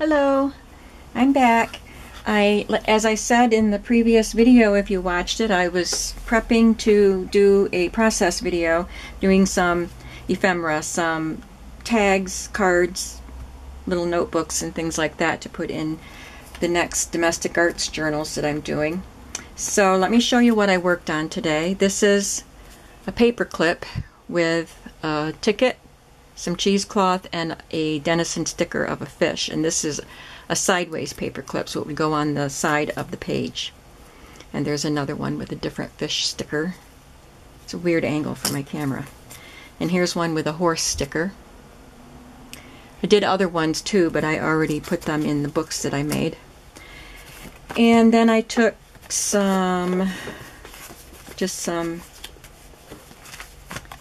Hello, I'm back. As I said in the previous video, if you watched it, I was prepping to do a process video, doing some ephemera, some tags, cards, little notebooks and things like that to put in the next domestic arts journals that I'm doing. So let me show you what I worked on today. This is a paper clip with a ticket, some cheesecloth, and a Denison sticker of a fish. And this is a sideways paper clip, so it would go on the side of the page. And there's another one with a different fish sticker. It's a weird angle for my camera. And here's one with a horse sticker. I did other ones too, but I already put them in the books that I made. And then I took just some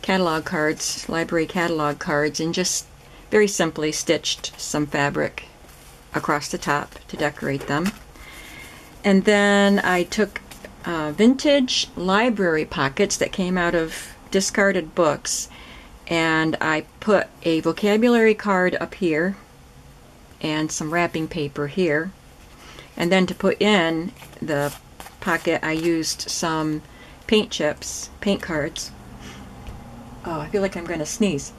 catalog cards, library catalog cards, and just very simply stitched some fabric across the top to decorate them. And then I took vintage library pockets that came out of discarded books, and I put a vocabulary card up here and some wrapping paper here. And then to put in the pocket, I used some paint chips, paint cards. Oh, I feel like I'm going to sneeze.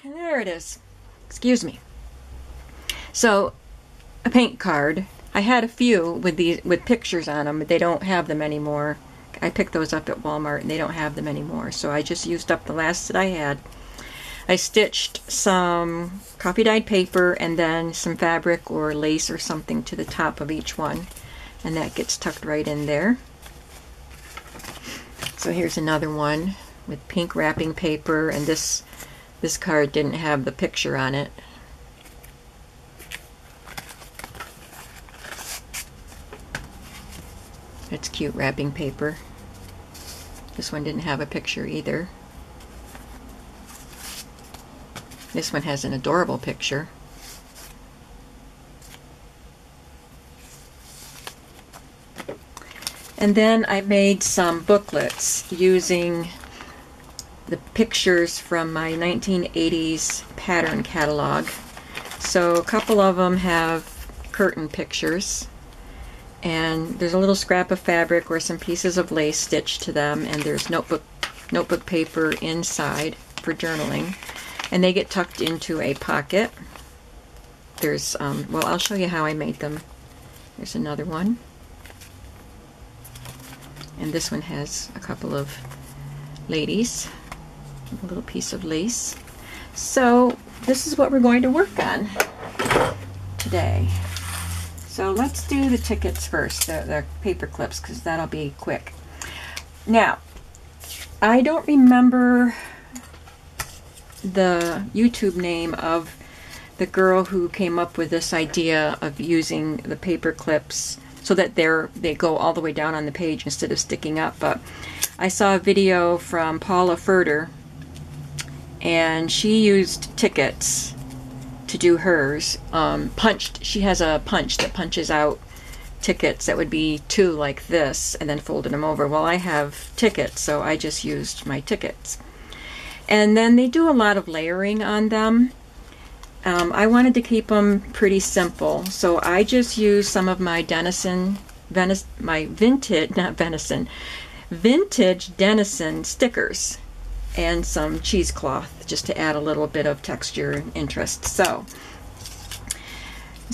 There it is. Excuse me. So, a paint card. I had a few with pictures on them, but they don't have them anymore. I picked those up at Walmart and they don't have them anymore. So I just used up the last that I had. I stitched some coffee dyed paper and then some fabric or lace or something to the top of each one. And that gets tucked right in there. So here's another one with pink wrapping paper, and this card didn't have the picture on it. It's cute wrapping paper. This one didn't have a picture either. This one has an adorable picture. And then I made some booklets using the pictures from my 1980s pattern catalog. So a couple of them have curtain pictures, and there's a little scrap of fabric or some pieces of lace stitched to them, and there's notebook paper inside for journaling, and they get tucked into a pocket. There's well, I'll show you how I made them. There's another one. And this one has a couple of ladies, a little piece of lace. So this is what we're going to work on today. So let's do the tickets first, the paper clips, because that'll be quick. Now, I don't remember the YouTube name of the girl who came up with this idea of using the paper clips so that they go all the way down on the page instead of sticking up. But I saw a video from Paula Furter, and she used tickets to do hers. She has a punch that punches out tickets that would be two like this and then folded them over. Well, I have tickets, so I just used my tickets. And then they do a lot of layering on them. I wanted to keep them pretty simple, so I just used some of my vintage Denison stickers and some cheesecloth just to add a little bit of texture and interest. So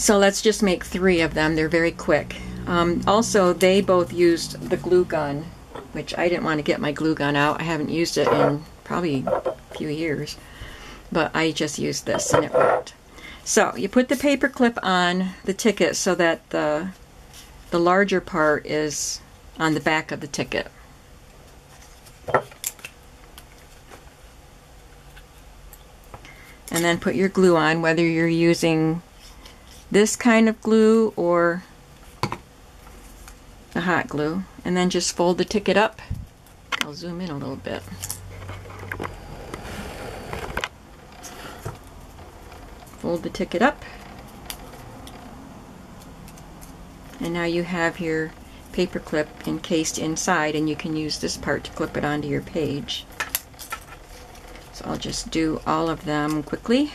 let's just make 3 of them. They're very quick. Also, they both used the glue gun, which I didn't want to get my glue gun out. I haven't used it in probably a few years. But I just used this and it worked. So you put the paper clip on the ticket so that the larger part is on the back of the ticket. And then put your glue on, whether you're using this kind of glue or the hot glue. And then just fold the ticket up. I'll zoom in a little bit. Fold the ticket up, and now you have your paper clip encased inside, and you can use this part to clip it onto your page. So I'll just do all of them quickly.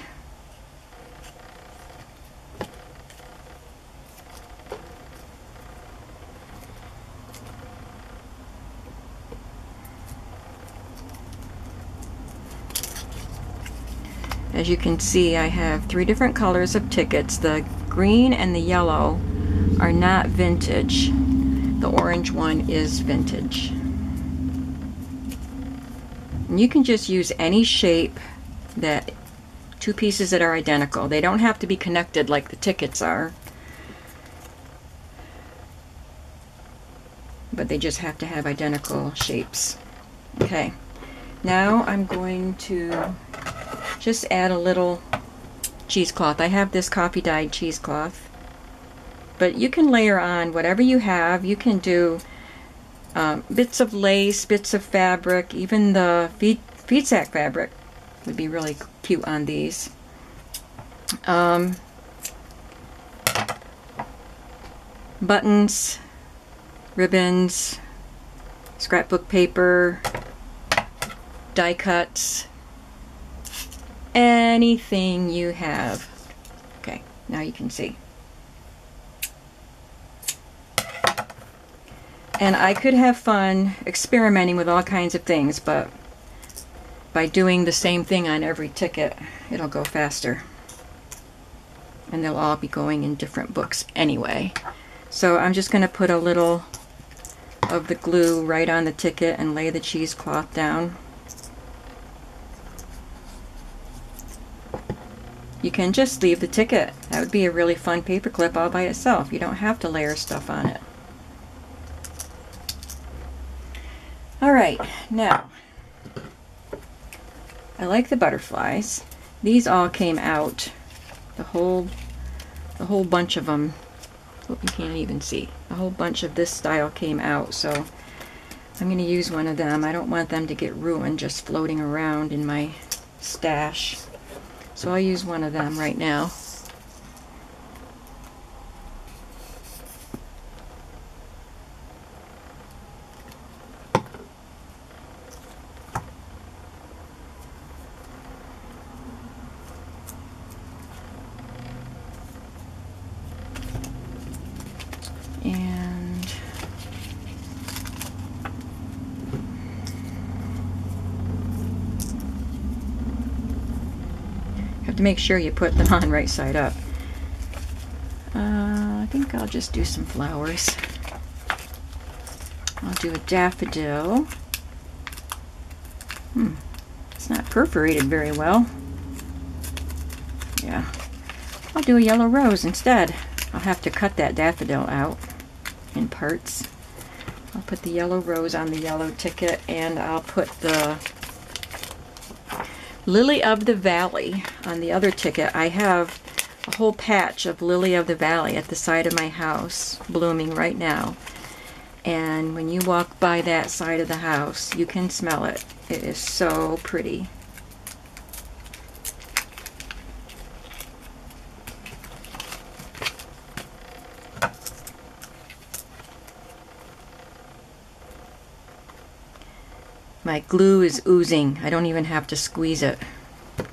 As you can see, I have 3 different colors of tickets. The green and the yellow are not vintage. The orange one is vintage. And you can just use any shape, that 2 pieces that are identical. They don't have to be connected like the tickets are, but they just have to have identical shapes. Okay, now I'm going to just add a little cheesecloth. I have this coffee dyed cheesecloth, but you can layer on whatever you have. You can do bits of lace, bits of fabric, even the feed sack fabric would be really cute on these. Buttons, ribbons, scrapbook paper, die cuts, anything you have. Okay, now you can see. And I could have fun experimenting with all kinds of things, but by doing the same thing on every ticket, it'll go faster. And they'll all be going in different books anyway. So I'm just going to put a little of the glue right on the ticket and lay the cheesecloth down. You can just leave the ticket. That would be a really fun paper clip all by itself. You don't have to layer stuff on it. Alright, now, I like the butterflies. These all came out, the whole bunch of them. Oh, you can't even see. A whole bunch of this style came out, so I'm going to use one of them. I don't want them to get ruined just floating around in my stash. So I'll use one of them right now. And you have to make sure you put them on right side up. I think I'll just do some flowers. I'll do a daffodil. It's not perforated very well. Yeah, I'll do a yellow rose instead. I'll have to cut that daffodil out in parts. I'll put the yellow rose on the yellow ticket, and I'll put the Lily of the Valley on the other ticket. I have a whole patch of Lily of the Valley at the side of my house blooming right now. And when you walk by that side of the house, you can smell it. It is so pretty. My glue is oozing. I don't even have to squeeze it.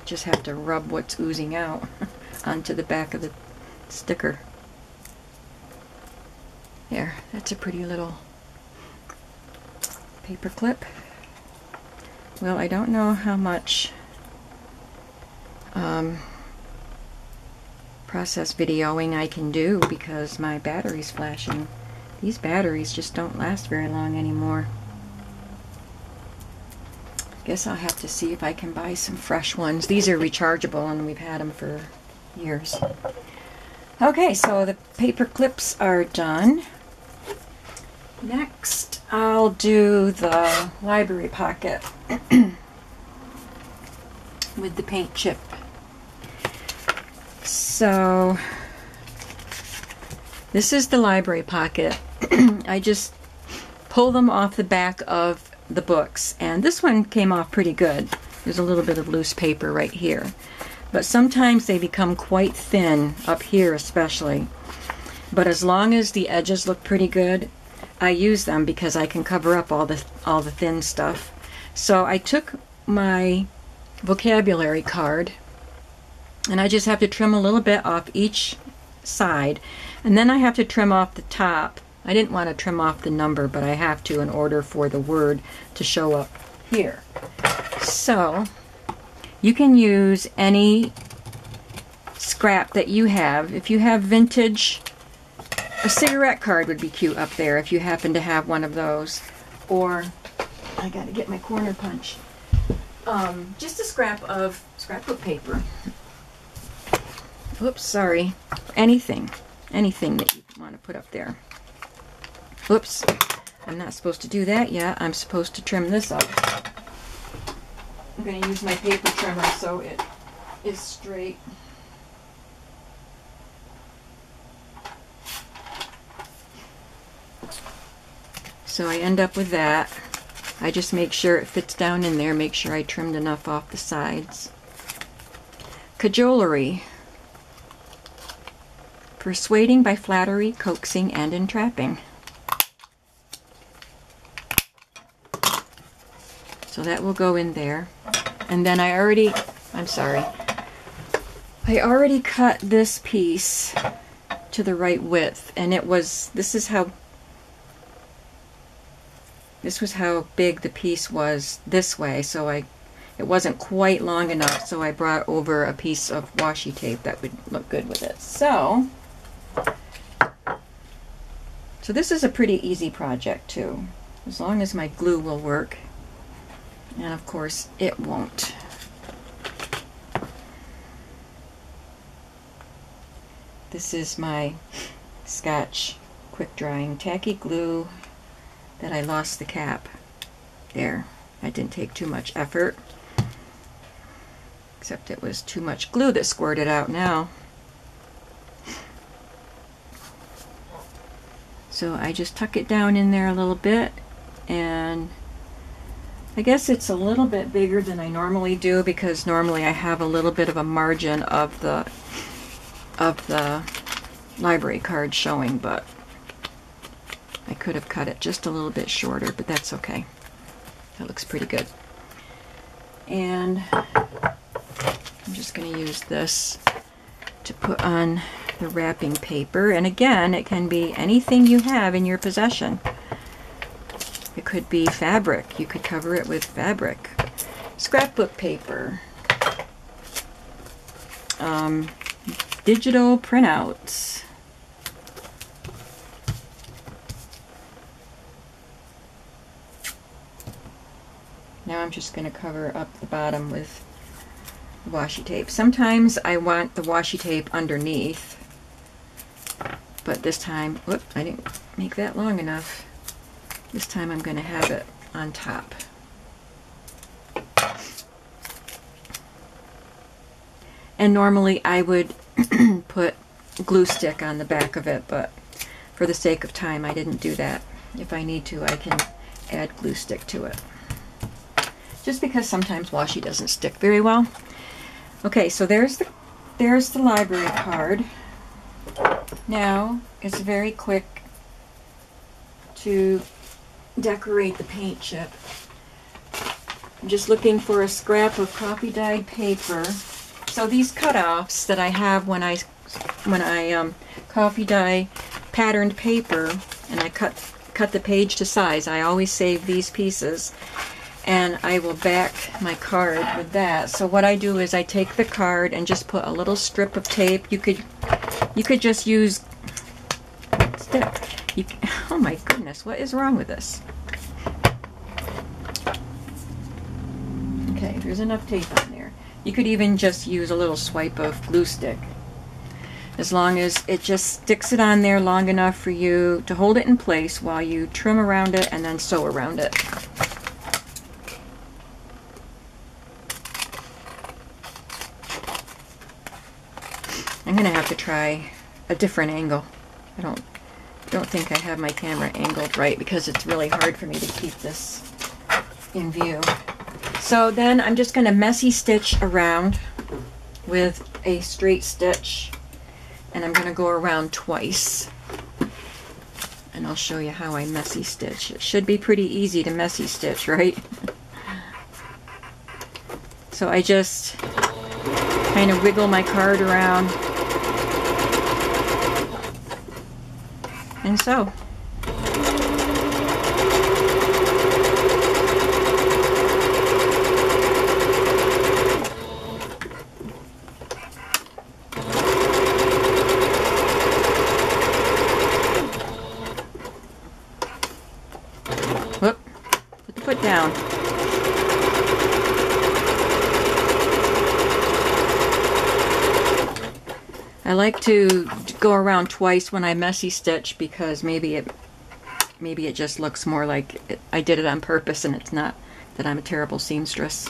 Just have to rub what's oozing out onto the back of the sticker. There, that's a pretty little paper clip. Well, I don't know how much process videoing I can do because my battery's flashing. These batteries just don't last very long anymore. Guess I'll have to see if I can buy some fresh ones. These are rechargeable and we've had them for years. Okay, so the paper clips are done. Next, I'll do the library pocket with the paint chip. So, this is the library pocket. I just pull them off the back of the books, and this one came off pretty good. There's a little bit of loose paper right here, but sometimes they become quite thin up here especially, but as long as the edges look pretty good, I use them because I can cover up all the thin stuff. So I took my vocabulary card and I just have to trim a little bit off each side, and then I have to trim off the top. I didn't want to trim off the number, but I have to in order for the word to show up here. So You can use any scrap that you have. If you have vintage, a cigarette card would be cute up there if you happen to have one of those. Or, I gotta get my corner punch. Just a scrap of scrapbook paper. Oops, sorry. Anything that you want to put up there. Oops, I'm not supposed to do that yet. I'm supposed to trim this up. I'm going to use my paper trimmer so it is straight. So I end up with that. I just make sure it fits down in there, make sure I trimmed enough off the sides. Cajolery. Persuading by flattery, coaxing, and entrapping. So that will go in there. And then I already cut this piece to the right width, and this was how big the piece was this way, so it wasn't quite long enough, so I brought over a piece of washi tape that would look good with it. So this is a pretty easy project too, as long as my glue will work, and of course it won't. This is my Scotch quick drying tacky glue that I lost the cap. There, that didn't take too much effort, except it was too much glue that squirted out now. So I just tuck it down in there a little bit, and I guess it's a little bit bigger than I normally do because normally I have a little bit of a margin of the library card showing, but I could have cut it just a little bit shorter, but that's okay. That looks pretty good. And I'm just going to use this to put on the wrapping paper, and again, it can be anything you have in your possession. It could be fabric. You could cover it with fabric. Scrapbook paper. Digital printouts. Now I'm just going to cover up the bottom with washi tape. Sometimes I want the washi tape underneath, but this time, whoop, I didn't make that long enough. This time I'm going to have it on top. And normally I would put glue stick on the back of it, but for the sake of time I didn't do that. If I need to, I can add glue stick to it. Just because sometimes washi doesn't stick very well. Okay, so there's the library card. Now it's very quick to decorate the paint chip. I'm just looking for a scrap of coffee dyed paper. So these cutoffs that I have when I coffee dye patterned paper and I cut the page to size, I always save these pieces, and I will back my card with that. So what I do is I take the card and just put a little strip of tape. You could just use oh my goodness, what is wrong with this? Okay, there's enough tape on there. You could even just use a little swipe of glue stick, as long as it just sticks it on there long enough for you to hold it in place while you trim around it and then sew around it. I'm gonna have to try a different angle. I don't think I have my camera angled right because it's really hard for me to keep this in view. So then I'm just going to messy stitch around with a straight stitch, and I'm going to go around twice, and I'll show you how I messy stitch. It should be pretty easy to messy stitch, right? So I just kind of wiggle my card around and sew. I like to go around twice when I messy stitch because maybe it just looks more like I did it on purpose and it's not that I'm a terrible seamstress.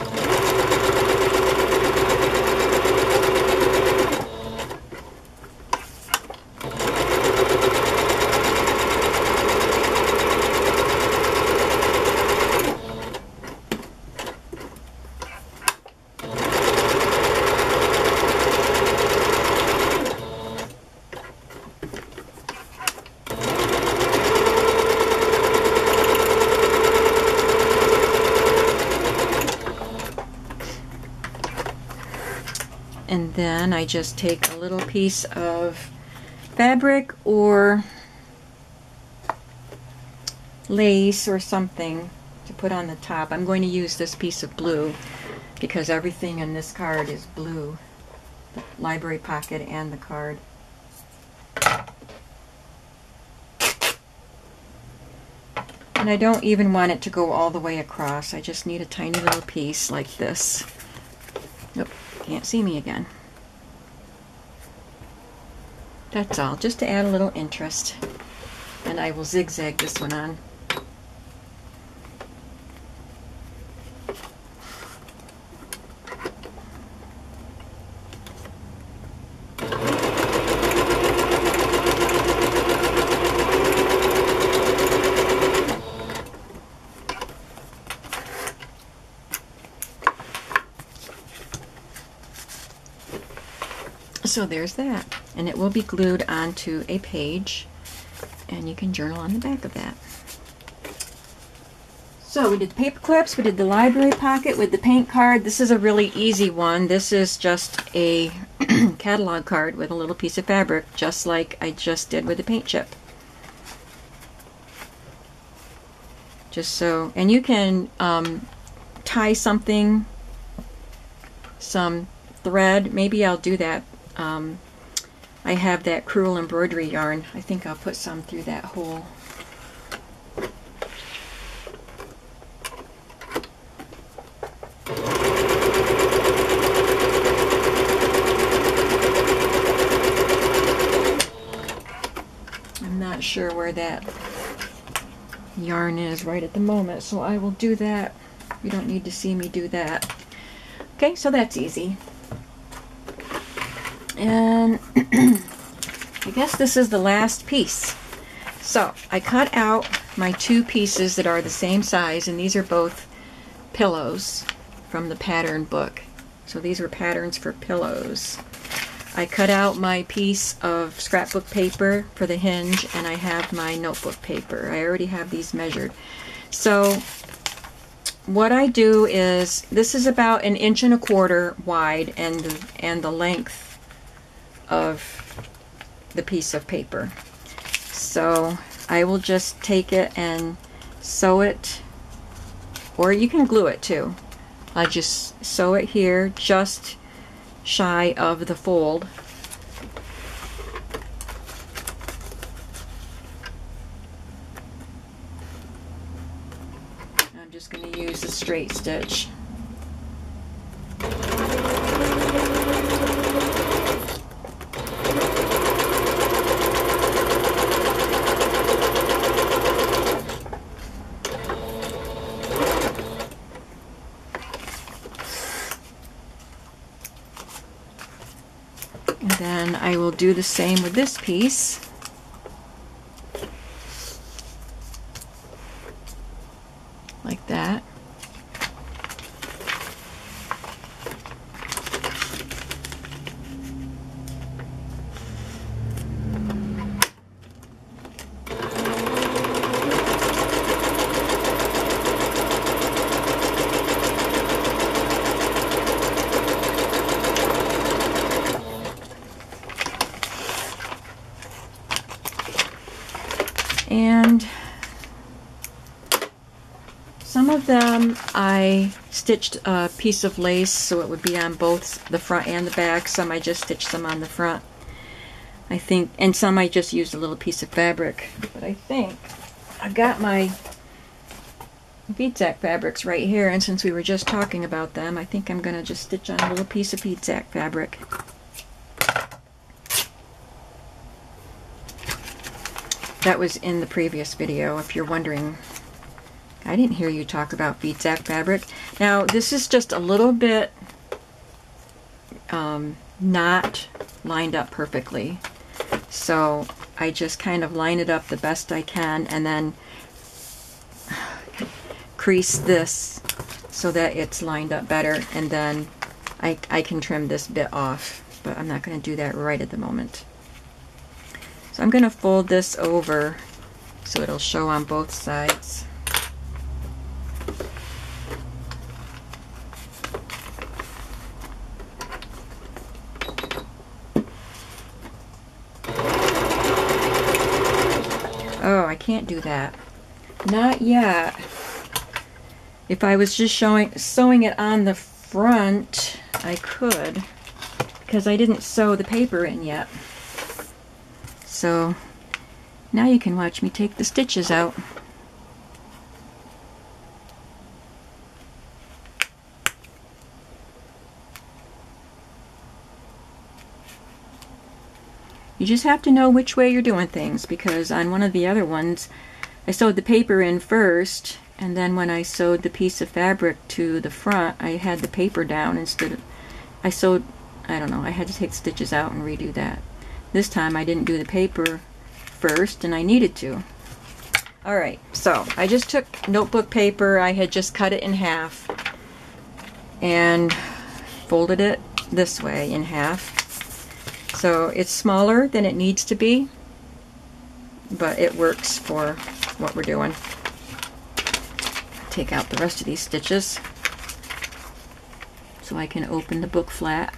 And then I just take a little piece of fabric or lace or something to put on the top. I'm going to use this piece of blue because everything in this card is blue. The library pocket and the card. And I don't even want it to go all the way across. I just need a tiny little piece like this. Nope. Can't see me again. That's all, just to add a little interest. And I will zigzag this one on. So there's that, and it will be glued onto a page, and you can journal on the back of that. So we did the paper clips, we did the library pocket with the paint card. This is a really easy one. This is just a catalog card with a little piece of fabric, just like I just did with the paint chip. Just so, and you can tie something, some thread. Maybe I'll do that. I have that crewel embroidery yarn. I think I'll put some through that hole. I'm not sure where that yarn is right at the moment, so I will do that. You don't need to see me do that. Okay, so that's easy. And I guess this is the last piece. So I cut out my two pieces that are the same size, and these are both pillows from the pattern book. So these were patterns for pillows. I cut out my piece of scrapbook paper for the hinge, and I have my notebook paper. I already have these measured. So what I do is, this is about 1.25 inches wide, and the length of the piece of paper. So I will just take it and sew it, or you can glue it too. I just sew it here just shy of the fold. I'm just going to use a straight stitch. And then I will do the same with this piece. Like that. And some of them I stitched a piece of lace so it would be on both the front and the back. Some I just stitched them on the front, I think, and some I just used a little piece of fabric. But I think I've got my bead sack fabrics right here, and since we were just talking about them, I think I'm going to just stitch on a little piece of bead sack fabric. That was in the previous video, if you're wondering. I didn't hear you talk about bead sack fabric. Now, this is just a little bit not lined up perfectly. So I just kind of line it up the best I can and then crease this so that it's lined up better, and then I can trim this bit off, but I'm not going to do that right at the moment. So I'm going to fold this over so it'll show on both sides. Oh, I can't do that. Not yet. If I was just sewing it on the front, I could, because I didn't sew the paper in yet. So now you can watch me take the stitches out. You just have to know which way you're doing things, because on one of the other ones I sewed the paper in first, and then when I sewed the piece of fabric to the front I had the paper down instead of, I don't know, I had to take stitches out and redo that. This time I didn't do the paper first and I needed to. Alright, so I just took notebook paper, I had just cut it in half and folded it this way in half. So it's smaller than it needs to be, but it works for what we're doing. Take out the rest of these stitches so I can open the book flat.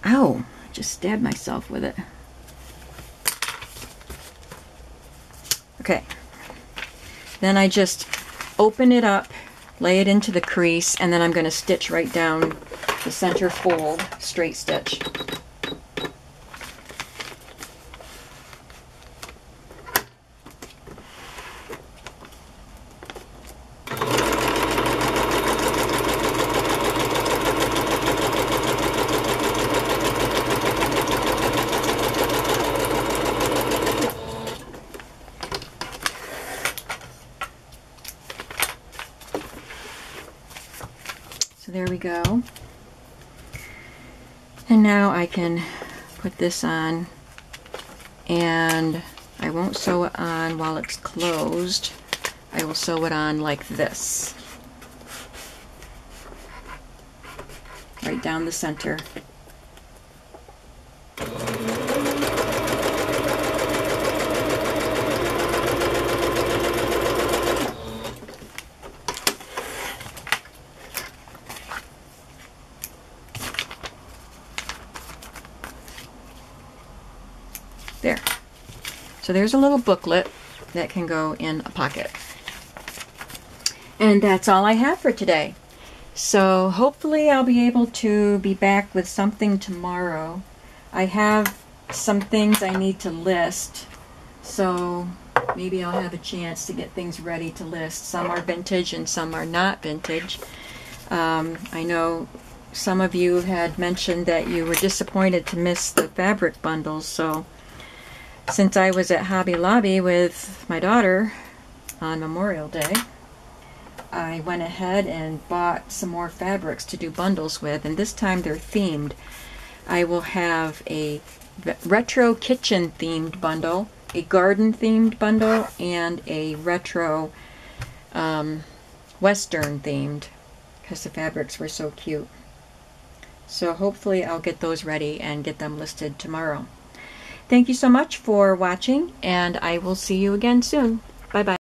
Ow! I just stabbed myself with it. Okay. Then I just open it up, lay it into the crease, and then I'm going to stitch right down the center fold, straight stitch. So there we go. And now I can put this on, and I won't sew it on while it's closed. I will sew it on like this. Right down the center. There. So there's a little booklet that can go in a pocket. And that's all I have for today. So hopefully I'll be able to be back with something tomorrow. I have some things I need to list, so maybe I'll have a chance to get things ready to list. Some are vintage and some are not vintage. I know some of you had mentioned that you were disappointed to miss the fabric bundles, so since I was at Hobby Lobby with my daughter on Memorial Day, I went ahead and bought some more fabrics to do bundles with, and this time they're themed. I will have a retro kitchen themed bundle, a garden themed bundle, and a retro western themed, because the fabrics were so cute. So hopefully I'll get those ready and get them listed tomorrow. Thank you so much for watching, and I will see you again soon. Bye-bye.